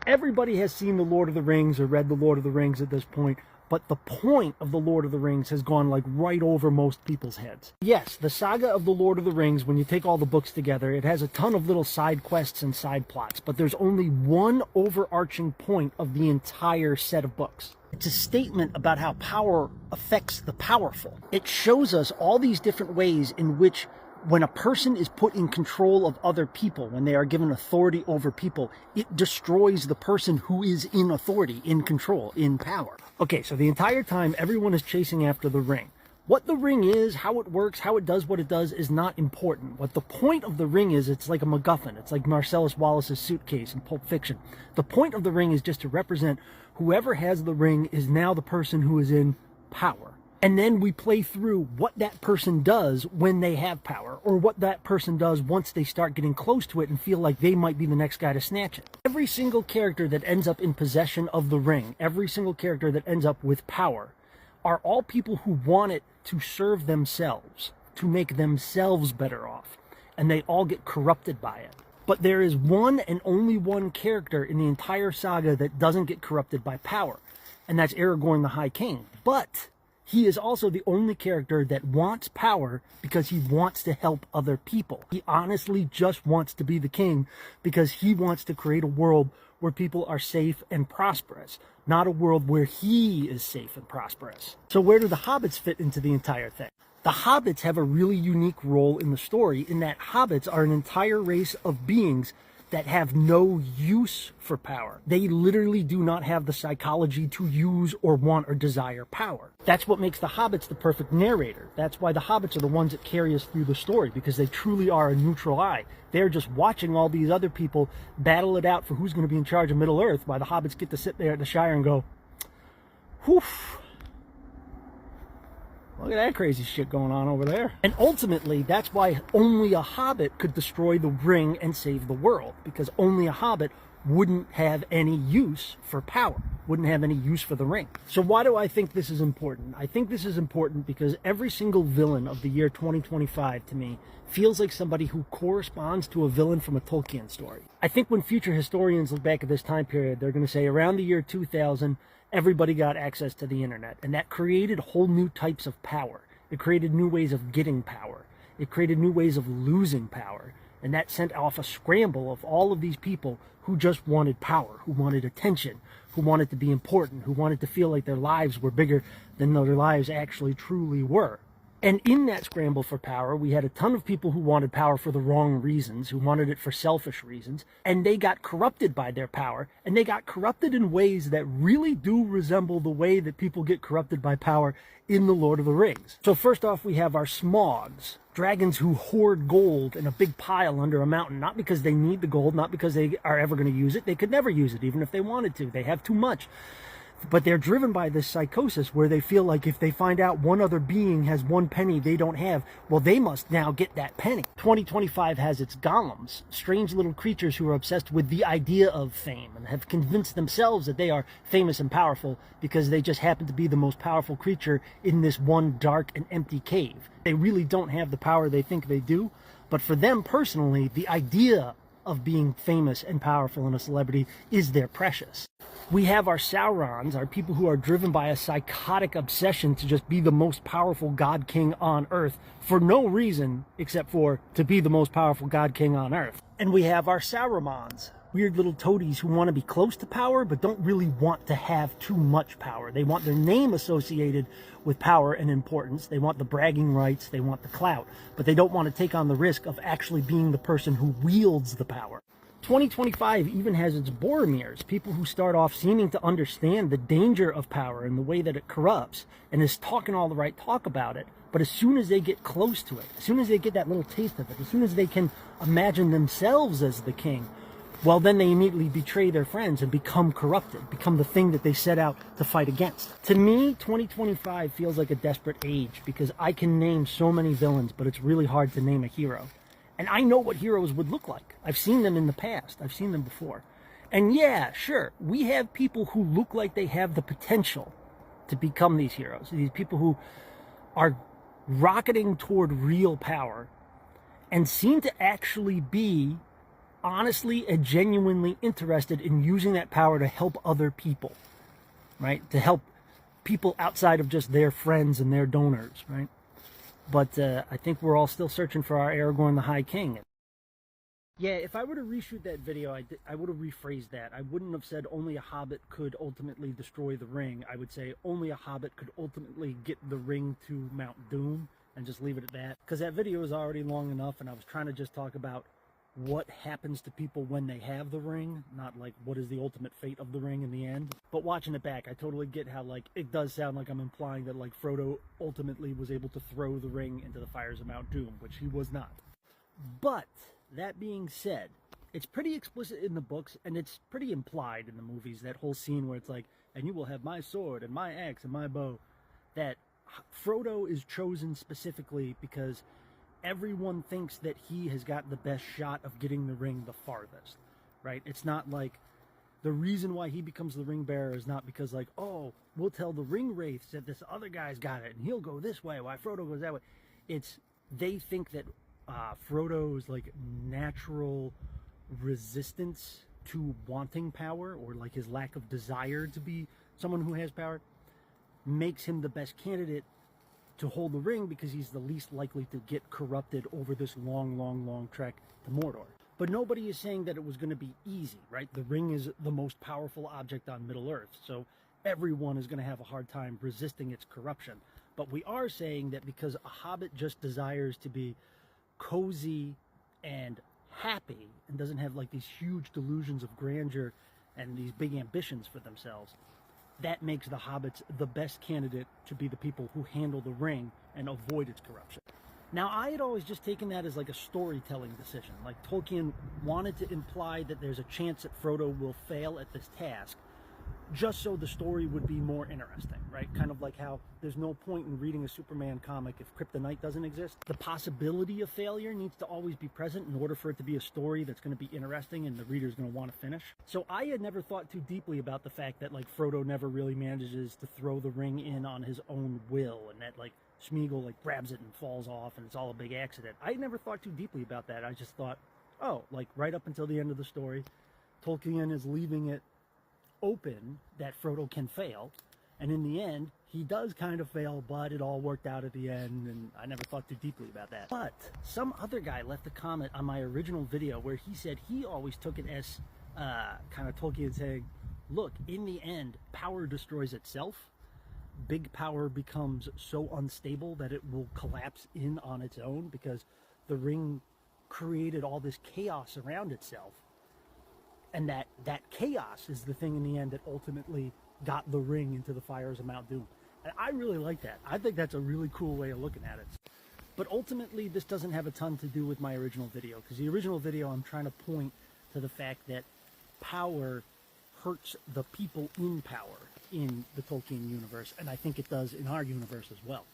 Everybody has seen The Lord of the Rings or read The Lord of the Rings at this point, but the point of The Lord of the Rings has gone like right over most people's heads. Yes, the saga of The Lord of the Rings, when you take all the books together, it has a ton of little side quests and side plots, but there's only one overarching point of the entire set of books. It's a statement about how power affects the powerful. It shows us all these different ways in which when a person is put in control of other people, when they are given authority over people, it destroys the person who is in authority, in control, in power. Okay, so the entire time, everyone is chasing after the ring. What the ring is, how it works, how it does what it does is not important. What the point of the ring is, it's like a MacGuffin. It's like Marcellus Wallace's suitcase in Pulp Fiction. The point of the ring is just to represent whoever has the ring is now the person who is in power. And then we play through what that person does when they have power, or what that person does once they start getting close to it and feel like they might be the next guy to snatch it. Every single character that ends up in possession of the ring, every single character that ends up with power, are all people who want it to serve themselves, to make themselves better off. And they all get corrupted by it. But there is one and only one character in the entire saga that doesn't get corrupted by power, and that's Aragorn the High King. But he is also the only character that wants power because he wants to help other people. He honestly just wants to be the king because he wants to create a world where people are safe and prosperous, not a world where he is safe and prosperous. So where do the hobbits fit into the entire thing? The hobbits have a really unique role in the story in that hobbits are an entire race of beings that have no use for power. They literally do not have the psychology to use or want or desire power. That's what makes the hobbits the perfect narrator. That's why the hobbits are the ones that carry us through the story, because they truly are a neutral eye. They're just watching all these other people battle it out for who's going to be in charge of Middle-earth, while the hobbits get to sit there at the Shire and go, whew, look at that crazy shit going on over there. And ultimately, that's why only a hobbit could destroy the ring and save the world, because only a hobbit wouldn't have any use for power, wouldn't have any use for the ring. So why do I think this is important? I think this is important because every single villain of the year 2025 to me feels like somebody who corresponds to a villain from a Tolkien story. I think when future historians look back at this time period, they're going to say around the year 2000, everybody got access to the internet, and that created whole new types of power. It created new ways of getting power. It created new ways of losing power, and that sent off a scramble of all of these people who just wanted power, who wanted attention, who wanted to be important, who wanted to feel like their lives were bigger than their lives actually truly were. And in that scramble for power, we had a ton of people who wanted power for the wrong reasons, who wanted it for selfish reasons, and they got corrupted by their power, and they got corrupted in ways that really do resemble the way that people get corrupted by power in The Lord of the Rings. So first off, we have our Smogs, dragons who hoard gold in a big pile under a mountain, not because they need the gold, not because they are ever going to use it. They could never use it, even if they wanted to. They have too much. But they're driven by this psychosis where they feel like if they find out one other being has one penny they don't have, well, they must now get that penny. 2025 has its golems, strange little creatures who are obsessed with the idea of fame and have convinced themselves that they are famous and powerful because they just happen to be the most powerful creature in this one dark and empty cave. They really don't have the power they think they do, but for them personally, the idea of being famous and powerful and a celebrity is their precious. We have our Saurons, our people who are driven by a psychotic obsession to just be the most powerful god king on earth for no reason except for to be the most powerful god king on earth. And we have our Saurons, weird little toadies who want to be close to power but don't really want to have too much power. They want their name associated with power and importance. They want the bragging rights, they want the clout, but they don't want to take on the risk of actually being the person who wields the power. 2025 even has its Boromirs, people who start off seeming to understand the danger of power and the way that it corrupts, and is talking all the right talk about it. But as soon as they get close to it, as soon as they get that little taste of it, as soon as they can imagine themselves as the king, well, then they immediately betray their friends and become corrupted, become the thing that they set out to fight against. To me, 2025 feels like a desperate age because I can name so many villains, but it's really hard to name a hero. And I know what heroes would look like. I've seen them in the past. I've seen them before. And yeah, sure, we have people who look like they have the potential to become these heroes. These people who are rocketing toward real power and seem to actually be honestly and genuinely interested in using that power to help other people, right? To help people outside of just their friends and their donors, right? But I think we're all still searching for our Aragorn the High King. Yeah, if I were to reshoot that video, I would have rephrased that. I wouldn't have said only a hobbit could ultimately destroy the ring. I would say only a hobbit could ultimately get the ring to Mount Doom, and just leave it at that. Because that video is already long enough, and I was trying to just talk about what happens to people when they have the ring, not like what is the ultimate fate of the ring in the end. But watching it back, I totally get how like it does sound like I'm implying that like Frodo ultimately was able to throw the ring into the fires of Mount Doom, which he was not. But that being said, it's pretty explicit in the books, and it's pretty implied in the movies, that whole scene where it's like, and you will have my sword and my axe and my bow, that Frodo is chosen specifically because everyone thinks that he has got the best shot of getting the ring the farthest, right? It's not like the reason why he becomes the ring bearer is not because like, oh, we'll tell the ring wraiths that this other guy's got it and he'll go this way while Frodo goes that way. It's, they think that Frodo's like natural resistance to wanting power, or like his lack of desire to be someone who has power, makes him the best candidate to hold the ring, because he's the least likely to get corrupted over this long trek to Mordor. But nobody is saying that it was going to be easy, right? The ring is the most powerful object on Middle-earth, so everyone is going to have a hard time resisting its corruption. But we are saying that because a hobbit just desires to be cozy and happy and doesn't have like these huge delusions of grandeur and these big ambitions for themselves, that makes the hobbits the best candidate to be the people who handle the ring and avoid its corruption. Now, I had always just taken that as like a storytelling decision. Like Tolkien wanted to imply that there's a chance that Frodo will fail at this task, just so the story would be more interesting, right? Kind of like how there's no point in reading a Superman comic if Kryptonite doesn't exist. The possibility of failure needs to always be present in order for it to be a story that's going to be interesting and the reader's going to want to finish. So I had never thought too deeply about the fact that like Frodo never really manages to throw the ring in on his own will, and that like Smeagol like grabs it and falls off and it's all a big accident. I never thought too deeply about that. I just thought, oh, like right up until the end of the story, Tolkien is leaving it open that Frodo can fail, and in the end he does kind of fail, but it all worked out at the end, and I never thought too deeply about that. But some other guy left a comment on my original video where he said he always took it as kind of Tolkien saying, look, in the end power destroys itself. Big power becomes so unstable that it will collapse in on its own, because the ring created all this chaos around itself. And that chaos is the thing in the end that ultimately got the ring into the fires of Mount Doom. And I really like that. I think that's a really cool way of looking at it. But ultimately, this doesn't have a ton to do with my original video, because the original video, I'm trying to point to the fact that power hurts the people in power in the Tolkien universe, and I think it does in our universe as well.